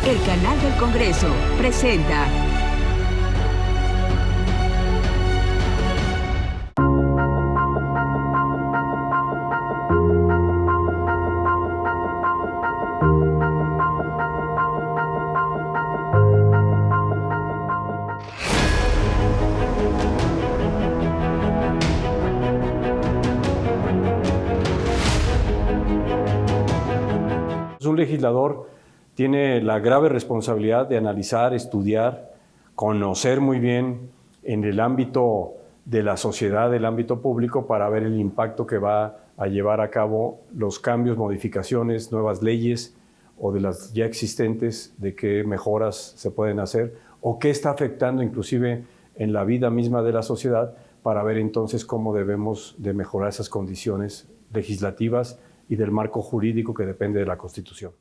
El canal del Congreso presenta Un legislador tiene la grave responsabilidad de analizar, estudiar, conocer muy bien en el ámbito de la sociedad, el ámbito público, para ver el impacto que va a llevar a cabo los cambios, modificaciones, nuevas leyes o de las ya existentes, de qué mejoras se pueden hacer o qué está afectando inclusive en la vida misma de la sociedad, para ver entonces cómo debemos de mejorar esas condiciones legislativas y del marco jurídico que depende de la Constitución.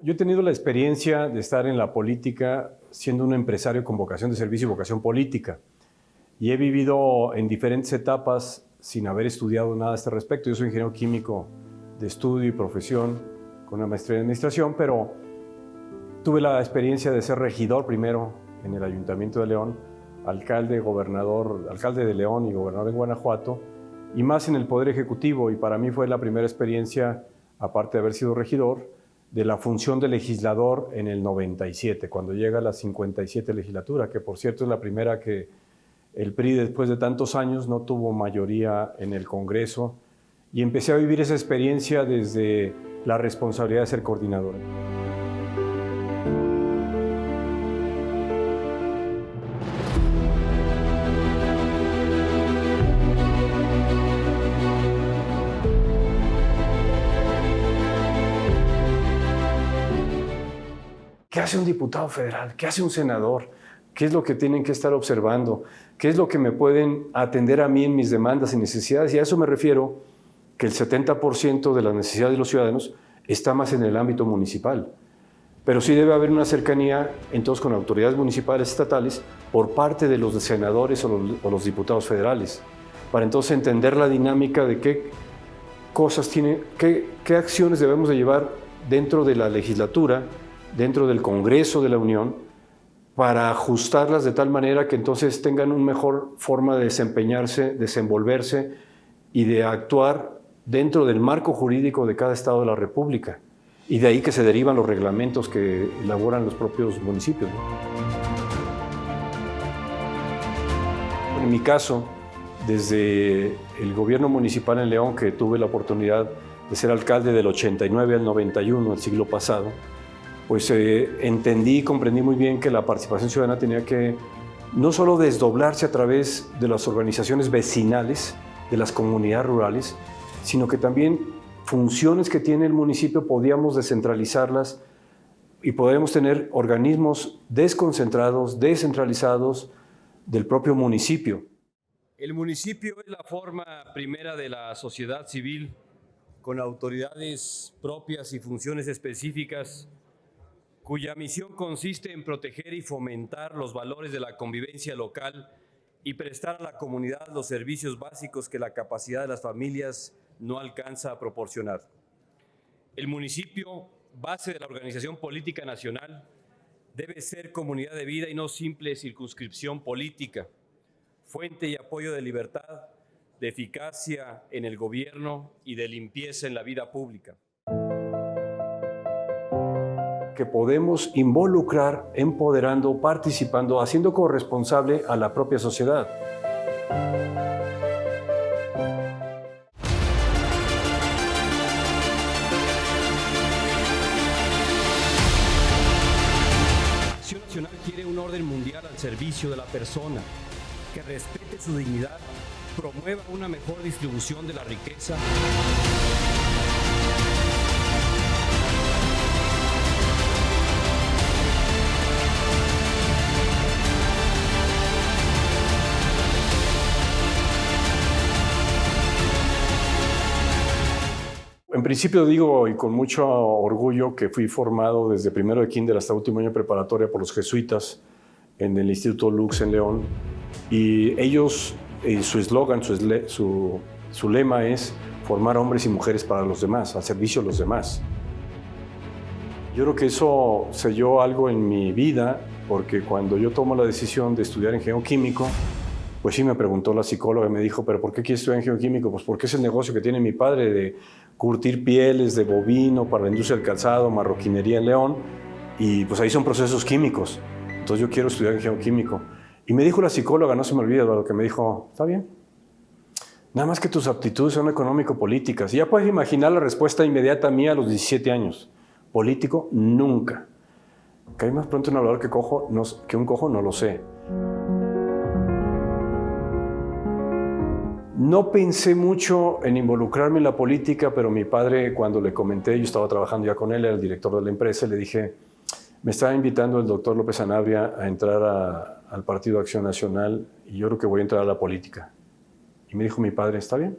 Yo he tenido la experiencia de estar en la política siendo un empresario con vocación de servicio y vocación política. Y he vivido en diferentes etapas sin haber estudiado nada a este respecto. Yo soy ingeniero químico de estudio y profesión con una maestría en administración, pero tuve la experiencia de ser regidor primero en el Ayuntamiento de León, alcalde de León y gobernador de Guanajuato, y más en el Poder Ejecutivo. Y para mí fue la primera experiencia, aparte de haber sido regidor, de la función de legislador en el 97, cuando llega la 57 legislatura, que por cierto es la primera que el PRI después de tantos años no tuvo mayoría en el Congreso, y empecé a vivir esa experiencia desde la responsabilidad de ser coordinador. ¿Qué hace un diputado federal? ¿Qué hace un senador? ¿Qué es lo que tienen que estar observando? ¿Qué es lo que me pueden atender a mí en mis demandas y necesidades? Y a eso me refiero, que el 70% de las necesidades de los ciudadanos está más en el ámbito municipal. Pero sí debe haber una cercanía entonces con autoridades municipales, estatales, por parte de los senadores o los diputados federales, para entonces entender la dinámica de qué cosas tiene, qué acciones debemos de llevar dentro de la legislatura, dentro del Congreso de la Unión, para ajustarlas de tal manera que entonces tengan una mejor forma de desempeñarse, desenvolverse y de actuar dentro del marco jurídico de cada estado de la República. Y de ahí que se derivan los reglamentos que elaboran los propios municipios. En mi caso, desde el gobierno municipal en León, que tuve la oportunidad de ser alcalde del 89 al 91, el siglo pasado, pues entendí y comprendí muy bien que la participación ciudadana tenía que no solo desdoblarse a través de las organizaciones vecinales, de las comunidades rurales, sino que también funciones que tiene el municipio podíamos descentralizarlas y podríamos tener organismos desconcentrados, descentralizados del propio municipio. El municipio es la forma primera de la sociedad civil, con autoridades propias y funciones específicas, cuya misión consiste en proteger y fomentar los valores de la convivencia local y prestar a la comunidad los servicios básicos que la capacidad de las familias no alcanza a proporcionar. El municipio, base de la organización política nacional, debe ser comunidad de vida y no simple circunscripción política, fuente y apoyo de libertad, de eficacia en el gobierno y de limpieza en la vida pública. Que podemos involucrar, empoderando, participando, haciendo corresponsable a la propia sociedad. Acción Nacional quiere un orden mundial al servicio de la persona, que respete su dignidad, promueva una mejor distribución de la riqueza en principio digo, y con mucho orgullo, que fui formado desde primero de kinder hasta último año de preparatoria por los jesuitas en el Instituto Lux en León. Y ellos, su eslogan, su lema es formar hombres y mujeres para los demás, al servicio de los demás. Yo creo que eso selló algo en mi vida, porque cuando yo tomo la decisión de estudiar ingeniero químico, pues sí me preguntó la psicóloga y me dijo, ¿pero por qué quieres estudiar ingeniero químico? Pues porque es el negocio que tiene mi padre de curtir pieles de bovino para la industria del calzado, marroquinería en León, y pues ahí son procesos químicos. Entonces yo quiero estudiar ingeniero químico. Y me dijo la psicóloga, no se me olvida, Eduardo, que me dijo, está bien, nada más que tus aptitudes son económico-políticas. Y ya puedes imaginar la respuesta inmediata mía a los 17 años. Político, nunca. Que hay más pronto un hablador que un cojo, no lo sé. No pensé mucho en involucrarme en la política, pero mi padre, cuando le comenté, yo estaba trabajando ya con él, era el director de la empresa, le dije, me estaba invitando el doctor López Sanabria a entrar al Partido Acción Nacional y yo creo que voy a entrar a la política. Y me dijo mi padre, está bien,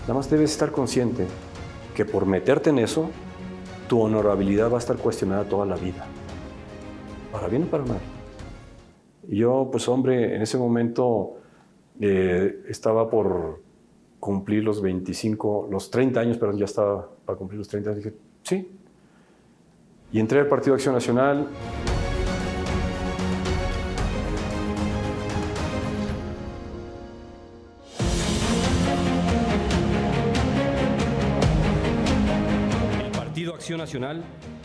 nada más debes estar consciente que por meterte en eso, tu honorabilidad va a estar cuestionada toda la vida, para bien o para mal. Y yo, pues hombre, en ese momento estaba por cumplir los 30 años, pero ya estaba para cumplir los 30 años. Dije, sí. Y entré al Partido Acción Nacional. Acción Nacional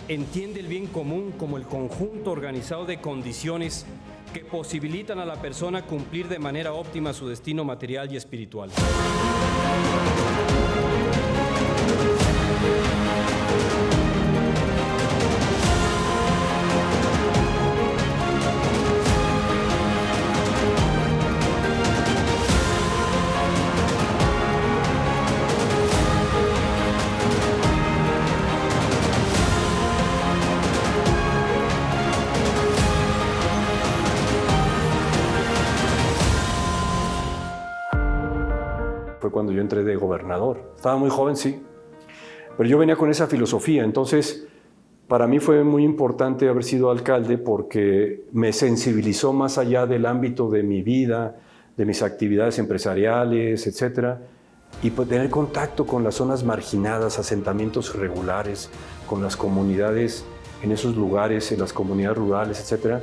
entiende el bien común como el conjunto organizado de condiciones que posibilitan a la persona cumplir de manera óptima su destino material y espiritual. Fue cuando yo entré de gobernador. Estaba muy joven, sí, pero yo venía con esa filosofía. Entonces, para mí fue muy importante haber sido alcalde porque me sensibilizó más allá del ámbito de mi vida, de mis actividades empresariales, etcétera, y pues tener contacto con las zonas marginadas, asentamientos irregulares, con las comunidades en esos lugares, en las comunidades rurales, etcétera,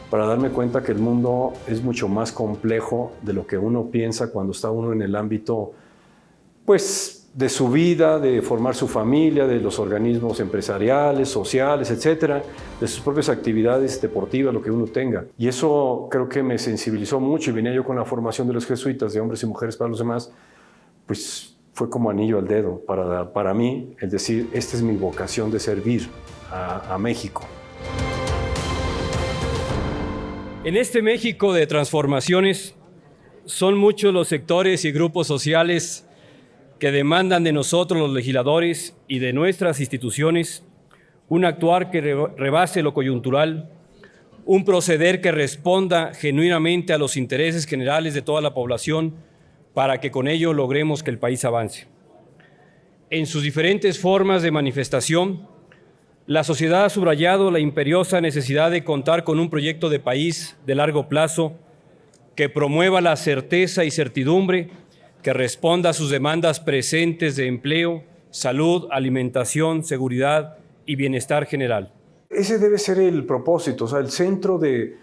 para darme cuenta que el mundo es mucho más complejo de lo que uno piensa cuando está uno en el ámbito, pues, de su vida, de formar su familia, de los organismos empresariales, sociales, etcétera, de sus propias actividades deportivas, lo que uno tenga. Y eso creo que me sensibilizó mucho y venía yo con la formación de los jesuitas, de hombres y mujeres para los demás, pues fue como anillo al dedo para mí, el decir, esta es mi vocación de servir a México. En este México de transformaciones, son muchos los sectores y grupos sociales que demandan de nosotros los legisladores y de nuestras instituciones un actuar que rebase lo coyuntural, un proceder que responda genuinamente a los intereses generales de toda la población para que con ello logremos que el país avance. En sus diferentes formas de manifestación, la sociedad ha subrayado la imperiosa necesidad de contar con un proyecto de país de largo plazo que promueva la certeza y certidumbre, que responda a sus demandas presentes de empleo, salud, alimentación, seguridad y bienestar general. Ese debe ser el propósito, o sea, el centro de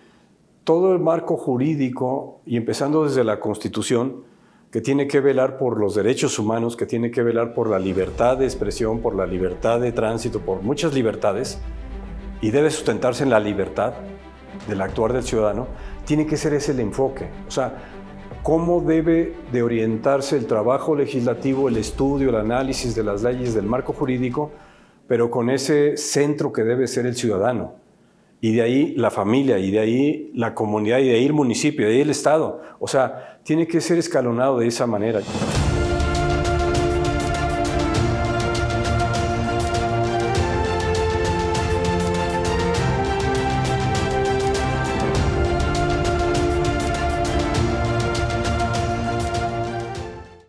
todo el marco jurídico, y empezando desde la Constitución, que tiene que velar por los derechos humanos, que tiene que velar por la libertad de expresión, por la libertad de tránsito, por muchas libertades, y debe sustentarse en la libertad del actuar del ciudadano, tiene que ser ese el enfoque. O sea, cómo debe de orientarse el trabajo legislativo, el estudio, el análisis de las leyes del marco jurídico, pero con ese centro que debe ser el ciudadano. Y de ahí la familia, y de ahí la comunidad, y de ahí el municipio, y de ahí el Estado. O sea, tiene que ser escalonado de esa manera.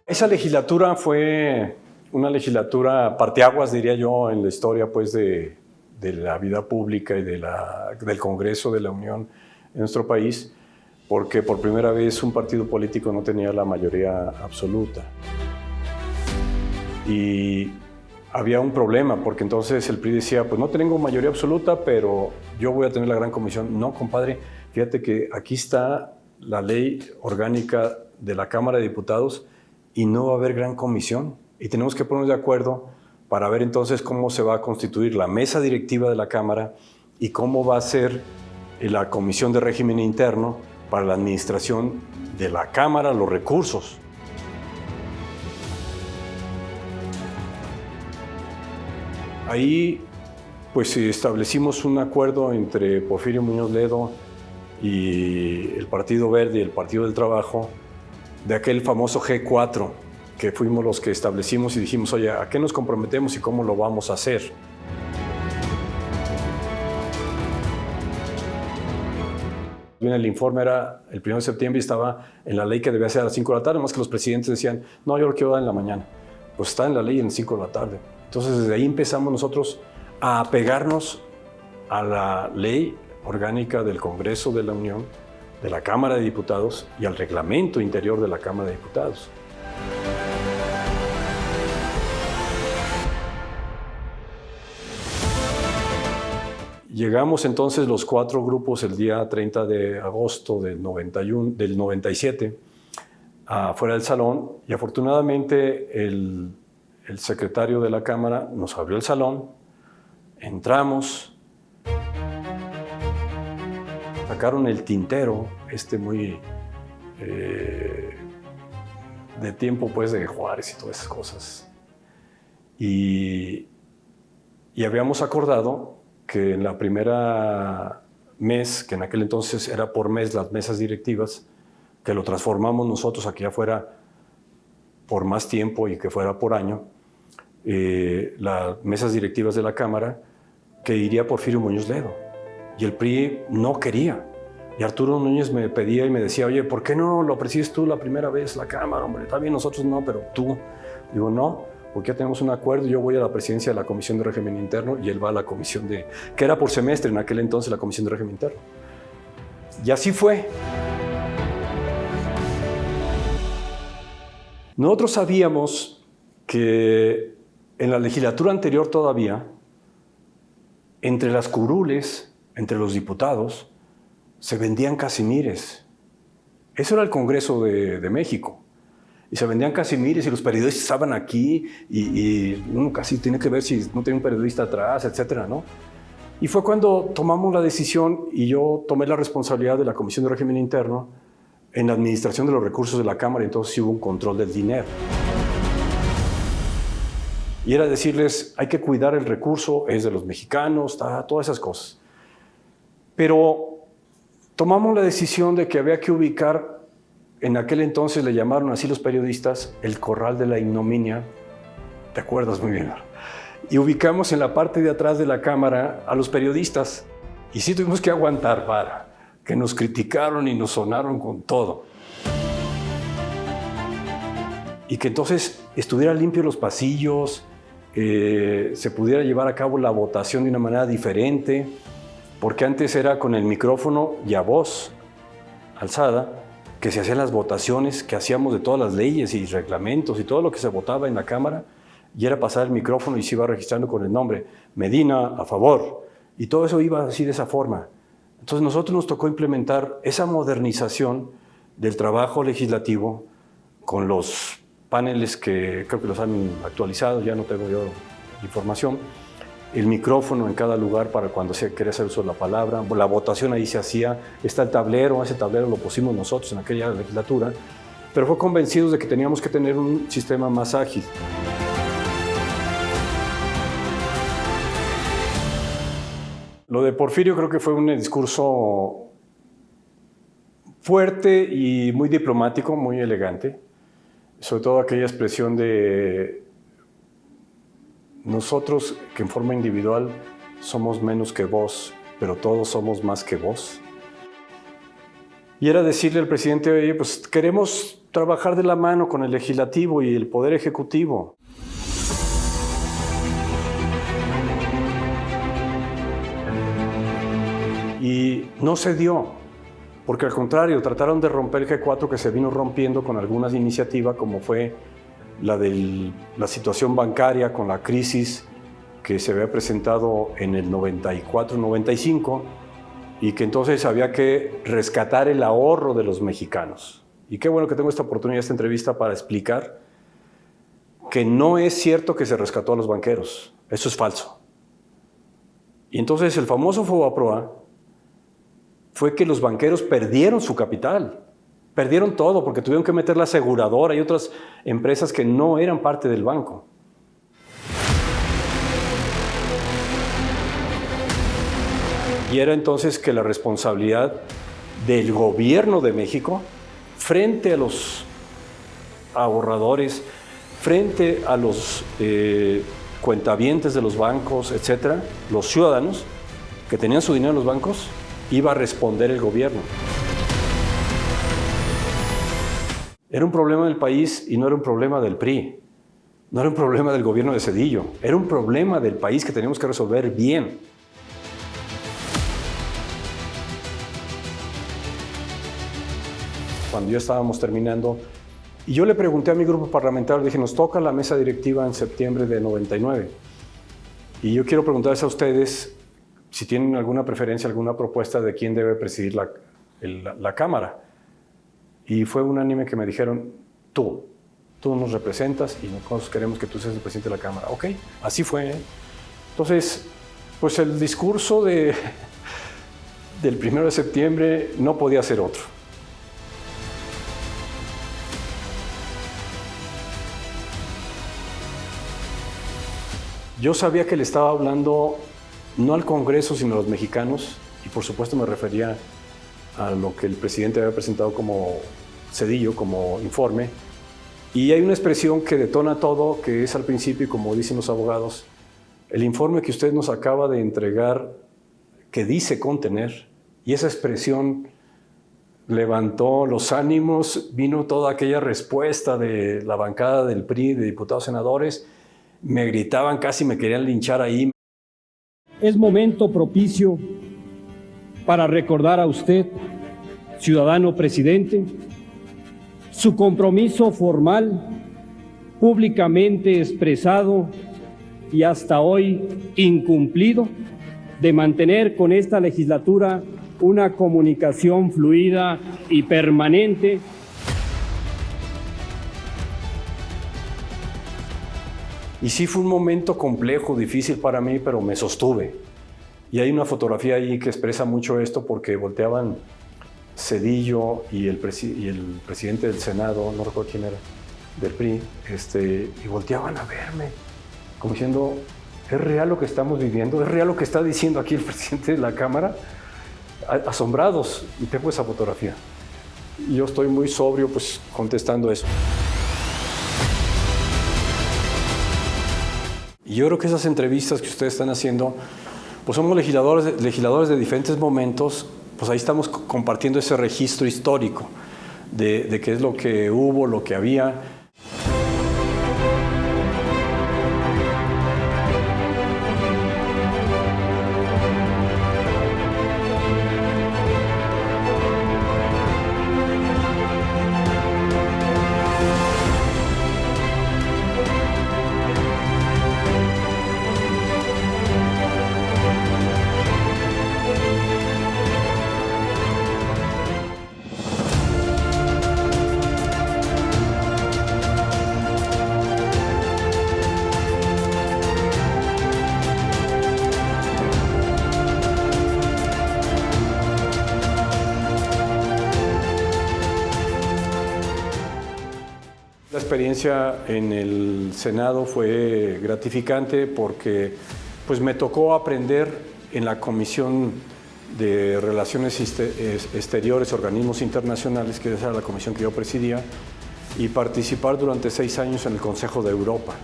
Esa legislatura fue una legislatura parteaguas, diría yo, en la historia pues, de la vida pública y del Congreso de la Unión en nuestro país, porque por primera vez un partido político no tenía la mayoría absoluta. Y había un problema, porque entonces el PRI decía, pues no tengo mayoría absoluta, pero yo voy a tener la gran comisión. No, compadre, fíjate que aquí está la ley orgánica de la Cámara de Diputados y no va a haber gran comisión. Y tenemos que ponernos de acuerdo para ver entonces cómo se va a constituir la mesa directiva de la Cámara y cómo va a ser la Comisión de Régimen Interno para la administración de la Cámara, los recursos. Ahí pues establecimos un acuerdo entre Porfirio Muñoz Ledo y el Partido Verde y el Partido del Trabajo de aquel famoso G4, que fuimos los que establecimos y dijimos, oye, ¿a qué nos comprometemos y cómo lo vamos a hacer? Bien, el informe era el 1 de septiembre y estaba en la ley que debía ser a las 5 de la tarde, más que los presidentes decían, no, yo lo quiero dar en la mañana. Pues está en la ley en 5 de la tarde. Entonces, desde ahí empezamos nosotros a apegarnos a la ley orgánica del Congreso de la Unión, de la Cámara de Diputados y al reglamento interior de la Cámara de Diputados. Llegamos entonces los 4 grupos el día 30 de agosto del 97 afuera del salón y afortunadamente el secretario de la Cámara nos abrió el salón, entramos, sacaron el tintero, muy de tiempo pues de Juárez y todas esas cosas. Y habíamos acordado que en la primera mes, que en aquel entonces era por mes las mesas directivas, que lo transformamos nosotros aquí afuera por más tiempo y que fuera por año, las mesas directivas de la Cámara, que iría Porfirio Muñoz Ledo. Y el PRI no quería. Y Arturo Núñez me pedía y me decía, oye, ¿por qué no lo presides tú la primera vez la Cámara, hombre? Está bien, nosotros no, pero tú. Digo, no, porque ya tenemos un acuerdo, yo voy a la presidencia de la Comisión de Régimen Interno y él va a la comisión que era por semestre en aquel entonces la Comisión de Régimen Interno. Y así fue. Nosotros sabíamos que en la legislatura anterior todavía, entre las curules, entre los diputados, se vendían casimires. Eso era el Congreso de México. Y se vendían casimires y los periodistas estaban aquí y uno casi tiene que ver si no tiene un periodista atrás, etcétera, ¿no? Y fue cuando tomamos la decisión y yo tomé la responsabilidad de la Comisión de Régimen Interno en la administración de los recursos de la Cámara, y entonces sí hubo un control del dinero. Y era decirles, hay que cuidar el recurso, es de los mexicanos, todas esas cosas. Pero tomamos la decisión de que había que ubicar, en aquel entonces le llamaron así los periodistas, el corral de la ignominia, ¿te acuerdas muy bien? Y ubicamos en la parte de atrás de la Cámara a los periodistas. Y sí tuvimos que aguantar vara, que nos criticaron y nos sonaron con todo. Y que entonces estuviera limpio los pasillos, se pudiera llevar a cabo la votación de una manera diferente, porque antes era con el micrófono y a voz alzada que se hacían las votaciones, que hacíamos de todas las leyes y reglamentos y todo lo que se votaba en la Cámara, y era pasar el micrófono y se iba registrando con el nombre, Medina, a favor, y todo eso iba así de esa forma. Entonces nosotros nos tocó implementar esa modernización del trabajo legislativo con los paneles que creo que los han actualizado, ya no tengo yo información, el micrófono en cada lugar para cuando se quería hacer uso de la palabra, la votación ahí se hacía, está el tablero, ese tablero lo pusimos nosotros en aquella legislatura, pero fue convencidos de que teníamos que tener un sistema más ágil. Lo de Porfirio creo que fue un discurso fuerte y muy diplomático, muy elegante, sobre todo aquella expresión de nosotros que en forma individual somos menos que vos, pero todos somos más que vos. Y era decirle al presidente, oye, pues queremos trabajar de la mano con el legislativo y el poder ejecutivo. Y no se dio, porque al contrario, trataron de romper el G4 que se vino rompiendo con algunas iniciativas, como fue la de la situación bancaria con la crisis que se había presentado en el 94-95 y que entonces había que rescatar el ahorro de los mexicanos. Y qué bueno que tengo esta oportunidad, esta entrevista, para explicar que no es cierto que se rescató a los banqueros. Eso es falso. Y entonces el famoso Fobaproa fue que los banqueros perdieron su capital. Perdieron todo porque tuvieron que meter la aseguradora y otras empresas que no eran parte del banco. Y era entonces que la responsabilidad del gobierno de México frente a los ahorradores, frente a los cuentavientes de los bancos, etcétera, los ciudadanos que tenían su dinero en los bancos, iba a responder el gobierno. Era un problema del país y no era un problema del PRI, no era un problema del gobierno de Zedillo, era un problema del país que teníamos que resolver bien. Cuando ya estábamos terminando, y yo le pregunté a mi grupo parlamentario, dije, nos toca la mesa directiva en septiembre de 99. Y yo quiero preguntarles a ustedes si tienen alguna preferencia, alguna propuesta de quién debe presidir la Cámara. Y fue unánime que me dijeron, tú nos representas y nosotros queremos que tú seas el presidente de la Cámara. Ok, así fue. Entonces, pues el discurso del 1 de septiembre no podía ser otro. Yo sabía que le estaba hablando no al Congreso, sino a los mexicanos, y por supuesto me refería a lo que el presidente había presentado como Zedillo, como informe. Y hay una expresión que detona todo, que es al principio, y como dicen los abogados, el informe que usted nos acaba de entregar, que dice contener, y esa expresión levantó los ánimos, vino toda aquella respuesta de la bancada del PRI, de diputados senadores, me gritaban, casi me querían linchar ahí. Es momento propicio para recordar a usted, ciudadano presidente, su compromiso formal, públicamente expresado y hasta hoy incumplido, de mantener con esta legislatura una comunicación fluida y permanente. Y sí fue un momento complejo, difícil para mí, pero me sostuve. Y hay una fotografía ahí que expresa mucho esto porque volteaban Zedillo y el presidente del Senado, no recuerdo quién era, del PRI, y volteaban a verme, como diciendo, ¿es real lo que estamos viviendo? ¿Es real lo que está diciendo aquí el presidente de la Cámara? Asombrados, y tengo esa fotografía. Y yo estoy muy sobrio, pues, contestando eso. Y yo creo que esas entrevistas que ustedes están haciendo, pues somos legisladores de diferentes momentos, pues ahí estamos compartiendo ese registro histórico de qué es lo que hubo, lo que había. La experiencia en el Senado fue gratificante porque pues, me tocó aprender en la Comisión de Relaciones Exteriores, Organismos Internacionales, que esa era la comisión que yo presidía, y participar durante 6 años en el Consejo de Europa.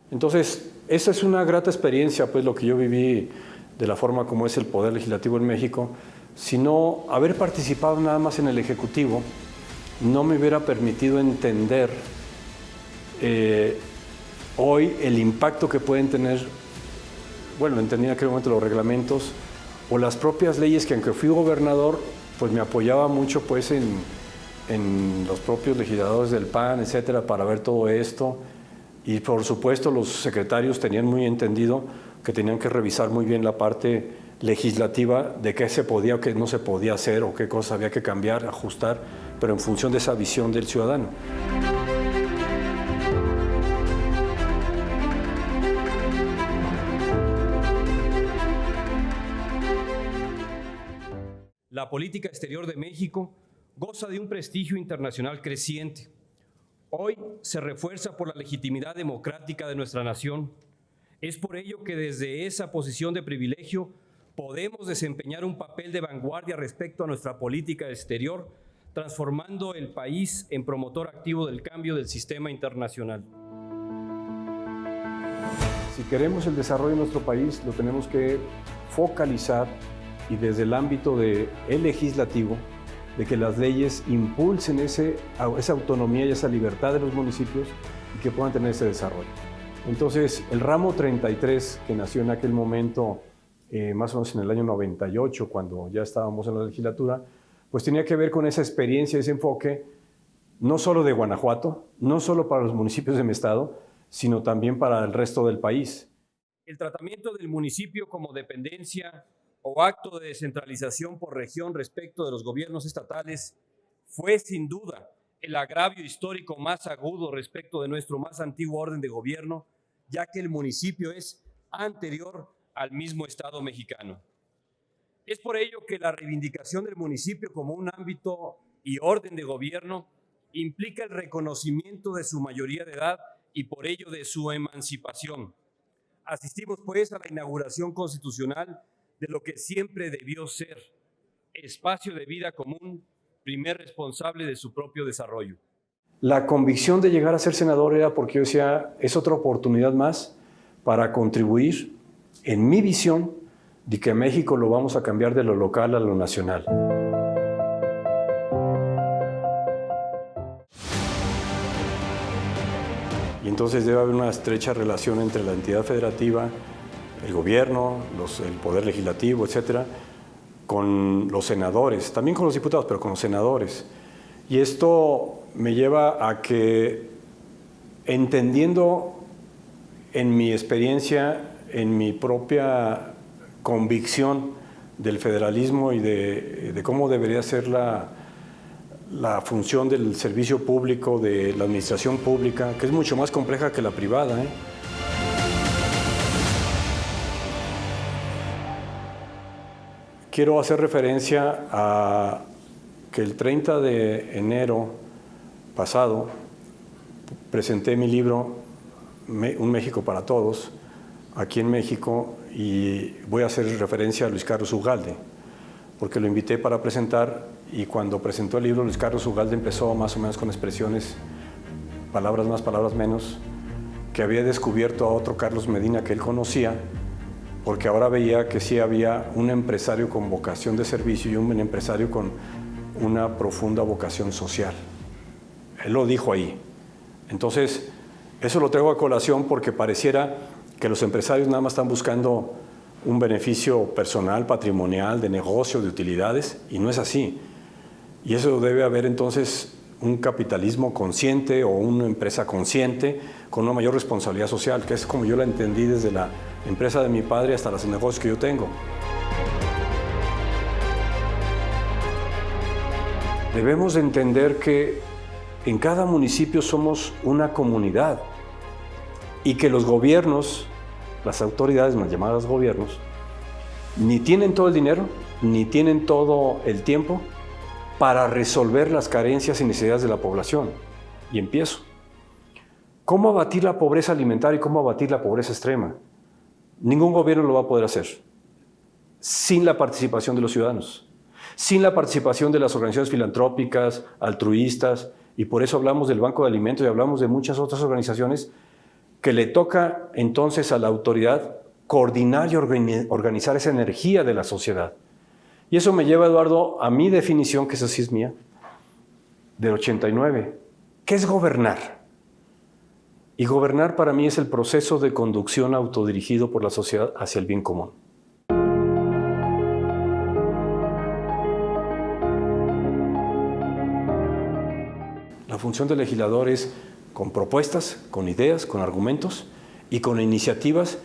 Entonces, esa es una grata experiencia, pues lo que yo viví de la forma como es el Poder Legislativo en México. Sino haber participado nada más en el Ejecutivo no me hubiera permitido entender hoy el impacto que pueden tener, bueno, entendí en aquel momento los reglamentos o las propias leyes que aunque fui gobernador, pues me apoyaba mucho pues en los propios legisladores del PAN, etcétera, para ver todo esto. Y por supuesto los secretarios tenían muy entendido que tenían que revisar muy bien la parte legislativa de qué se podía o qué no se podía hacer o qué cosas había que cambiar, ajustar, pero en función de esa visión del ciudadano. La política exterior de México goza de un prestigio internacional creciente. Hoy se refuerza por la legitimidad democrática de nuestra nación. Es por ello que desde esa posición de privilegio podemos desempeñar un papel de vanguardia respecto a nuestra política exterior, transformando el país en promotor activo del cambio del sistema internacional. Si queremos el desarrollo de nuestro país, lo tenemos que focalizar y desde el ámbito del legislativo, de que las leyes impulsen esa autonomía y esa libertad de los municipios y que puedan tener ese desarrollo. Entonces, el ramo 33, que nació en aquel momento, más o menos en el año 98, cuando ya estábamos en la legislatura, pues tenía que ver con esa experiencia, ese enfoque, no solo de Guanajuato, no solo para los municipios de mi estado, sino también para el resto del país. El tratamiento del municipio como dependencia o acto de descentralización por región respecto de los gobiernos estatales fue sin duda el agravio histórico más agudo respecto de nuestro más antiguo orden de gobierno, ya que el municipio es anterior al mismo Estado mexicano. Es por ello que la reivindicación del municipio como un ámbito y orden de gobierno implica el reconocimiento de su mayoría de edad y por ello de su emancipación. Asistimos pues a la inauguración constitucional de lo que siempre debió ser espacio de vida común, primer responsable de su propio desarrollo. La convicción de llegar a ser senador era porque yo decía, es otra oportunidad más para contribuir en mi visión de que México lo vamos a cambiar de lo local a lo nacional. Y entonces debe haber una estrecha relación entre la entidad federativa, el gobierno, el poder legislativo, etcétera, con los senadores, también con los diputados, pero con los senadores. Y esto me lleva a que, entendiendo en mi experiencia, en mi propia convicción del federalismo y de cómo debería ser la función del servicio público, de la administración pública, que es mucho más compleja que la privada, Quiero hacer referencia a que el 30 de enero pasado presenté mi libro Un México para Todos aquí en México y voy a hacer referencia a Luis Carlos Ugalde porque lo invité para presentar y cuando presentó el libro Luis Carlos Ugalde empezó más o menos con expresiones, palabras más, palabras menos, que había descubierto a otro Carlos Medina que él conocía, porque ahora veía que sí había un empresario con vocación de servicio y un empresario con una profunda vocación social. Él lo dijo ahí. Entonces, eso lo traigo a colación porque pareciera que los empresarios nada más están buscando un beneficio personal, patrimonial, de negocio, de utilidades, y no es así. Y eso debe haber entonces un capitalismo consciente o una empresa consciente con una mayor responsabilidad social, que es como yo la entendí desde la empresa de mi padre hasta los negocios que yo tengo. Debemos entender que en cada municipio somos una comunidad y que los gobiernos, las autoridades más llamadas gobiernos, ni tienen todo el dinero, ni tienen todo el tiempo para resolver las carencias y necesidades de la población. Y empiezo. ¿Cómo abatir la pobreza alimentaria y cómo abatir la pobreza extrema? Ningún gobierno lo va a poder hacer sin la participación de los ciudadanos, sin la participación de las organizaciones filantrópicas, altruistas, y por eso hablamos del Banco de Alimentos y hablamos de muchas otras organizaciones que le toca entonces a la autoridad coordinar y organizar esa energía de la sociedad. Y eso me lleva, Eduardo, a mi definición, que esa sí es mía, del 89. ¿Qué es gobernar? Y gobernar para mí es el proceso de conducción autodirigido por la sociedad hacia el bien común. La función del legislador es con propuestas, con ideas, con argumentos y con iniciativas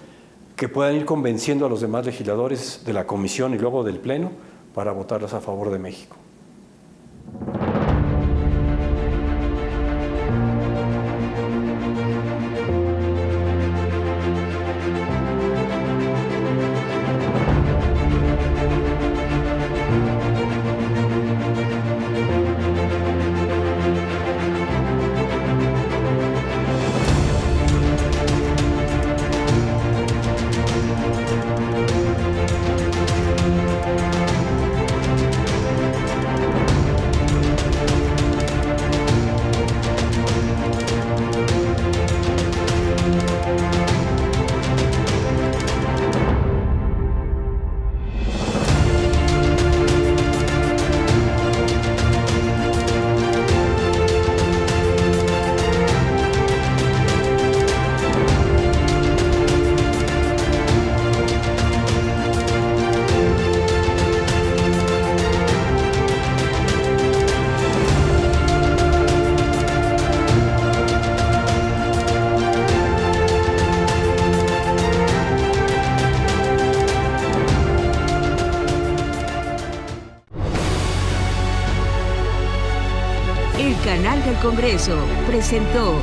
que puedan ir convenciendo a los demás legisladores de la comisión y luego del pleno para votarlas a favor de México. El canal del Congreso presentó